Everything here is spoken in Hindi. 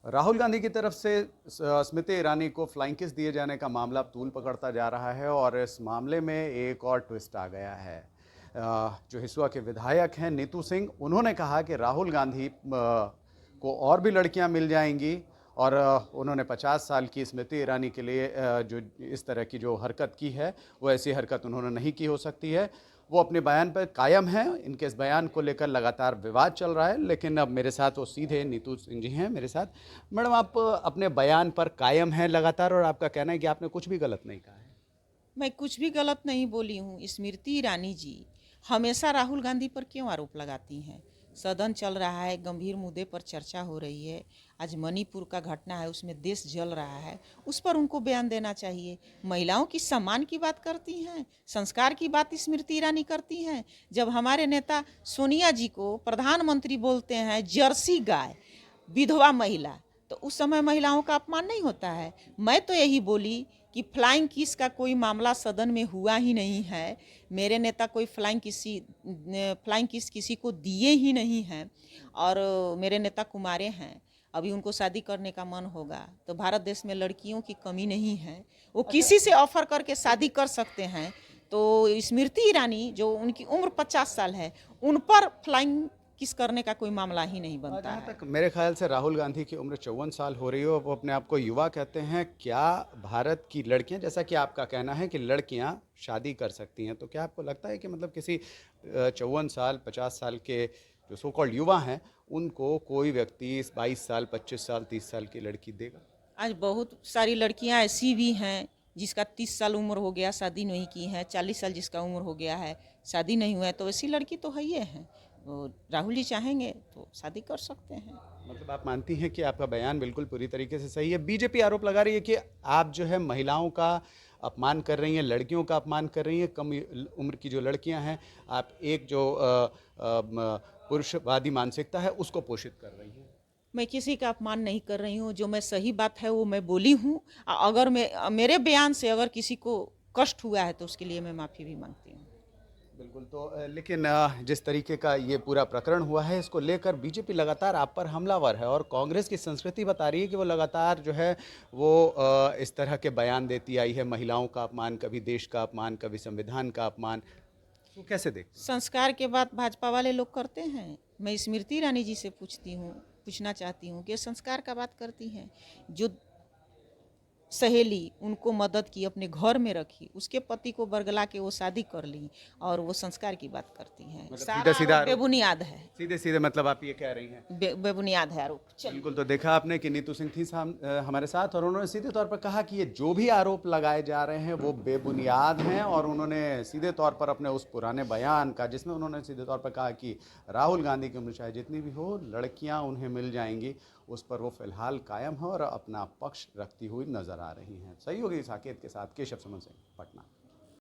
राहुल गांधी की तरफ से स्मृति ईरानी को फ्लाइंग किस दिए जाने का मामला अब तूल पकड़ता जा रहा है और इस मामले में एक और ट्विस्ट आ गया है। जो हिसुआ के विधायक हैं नीतू सिंह, उन्होंने कहा कि राहुल गांधी को और भी लड़कियां मिल जाएंगी और उन्होंने 50 साल की स्मृति ईरानी के लिए जो इस तरह की जो हरकत की है वो ऐसी हरकत उन्होंने नहीं की हो सकती है। वो अपने बयान पर कायम हैं। इनके इस बयान को लेकर लगातार विवाद चल रहा है, लेकिन अब मेरे साथ वो सीधे नीतू सिंह जी हैं मेरे साथ। मैडम, आप अपने बयान पर कायम हैं लगातार और आपका कहना है कि आपने कुछ भी गलत नहीं कहा है। मैं कुछ भी गलत नहीं बोली हूँ। स्मृति ईरानी जी हमेशा राहुल गांधी पर क्यों आरोप लगाती हैं? सदन चल रहा है, गंभीर मुद्दे पर चर्चा हो रही है। आज मणिपुर का घटना है, उसमें देश जल रहा है, उस पर उनको बयान देना चाहिए। महिलाओं की सम्मान की बात करती हैं, संस्कार की बात स्मृति ईरानी करती हैं। जब हमारे नेता सोनिया जी को प्रधानमंत्री बोलते हैं जर्सी गाय, विधवा महिला, तो उस समय महिलाओं का अपमान नहीं होता है? मैं तो यही बोली कि फ्लाइंग किस का कोई मामला सदन में हुआ ही नहीं है। मेरे नेता कोई फ्लाइंग किस किसी को दिए ही नहीं हैं। और मेरे नेता कुमारे हैं, अभी उनको शादी करने का मन होगा तो भारत देश में लड़कियों की कमी नहीं है, वो अच्छा, किसी से ऑफर करके शादी कर सकते हैं। तो स्मृति ईरानी जो उनकी उम्र 50 साल है, उन पर फ्लाइंग किस करने का कोई मामला ही नहीं बनता जहाँ है। तक मेरे ख्याल से राहुल गांधी की उम्र 54 साल हो रही है और वो अपने आप को युवा कहते हैं। क्या भारत की लड़कियां, जैसा कि आपका कहना है कि लड़कियां शादी कर सकती हैं, तो क्या आपको लगता है कि मतलब किसी 54 साल 50 साल के जो सो कॉल्ड युवा हैं उनको कोई व्यक्ति 22 साल 25 साल 30 साल की लड़की देगा? आज बहुत सारी लड़कियां ऐसी भी हैं जिसका 30 साल उम्र हो गया, शादी नहीं की है। 40 साल जिसका उम्र हो गया है, शादी नहीं हुआ है, तो ऐसी लड़की तो है ही है। तो राहुल जी चाहेंगे तो शादी कर सकते हैं। मतलब आप मानती हैं कि आपका बयान बिल्कुल पूरी तरीके से सही है। बीजेपी आरोप लगा रही है कि आप जो है महिलाओं का अपमान कर रही हैं, लड़कियों का अपमान कर रही हैं, कम उम्र की जो लड़कियां हैं, आप एक जो पुरुषवादी मानसिकता है उसको पोषित कर रही हैं। मैं किसी का अपमान नहीं कर रही हूँ। जो मैं सही बात है वो मैं बोली हूँ। अगर मेरे बयान से अगर किसी को कष्ट हुआ है तो उसके लिए मैं माफ़ी भी मांगती हूँ। बिल्कुल। तो लेकिन जिस तरीके का ये पूरा प्रकरण हुआ है, इसको लेकर बीजेपी लगातार आप पर हमलावर है और कांग्रेस की संस्कृति बता रही है कि वो लगातार जो है वो इस तरह के बयान देती आई है। महिलाओं का अपमान, कभी देश का अपमान, कभी संविधान का अपमान। तो कैसे देखते हैं? संस्कार के बात भाजपा वाले लोग करते हैं। मैं स्मृति ईरानी जी से पूछना चाहती हूँ कि संस्कार का बात करती हैं। जो सहेली उनको मदद की, अपने घर में रखी, उसके पति को बरगला के वो शादी कर ली, और वो संस्कार की बात करती हैं। मतलब सारा सीधा सीधा आरोप आरोप, बेबुनियाद है। सीधे सीधे मतलब आप ये कह रही हैं? बेबुनियाद है आरोप। चलिए। बिल्कुल। तो देखा आपने कि नीतू सिंह थी हमारे साथ और उन्होंने सीधे तौर पर कहा कि ये जो भी आरोप लगाए जा रहे हैं वो बेबुनियाद हैं और उन्होंने सीधे तौर पर अपने उस पुराने बयान का, जिसमें उन्होंने सीधे तौर पर कहा कि राहुल गांधी की उम्र चाहे जितनी भी हो, लड़कियां उन्हें मिल जाएंगी, उस पर वो फिलहाल कायम है और अपना पक्ष रखती हुई नजर आ रही हैं। सहयोगी साकेत के साथ केशव सुमन सिंह, पटना।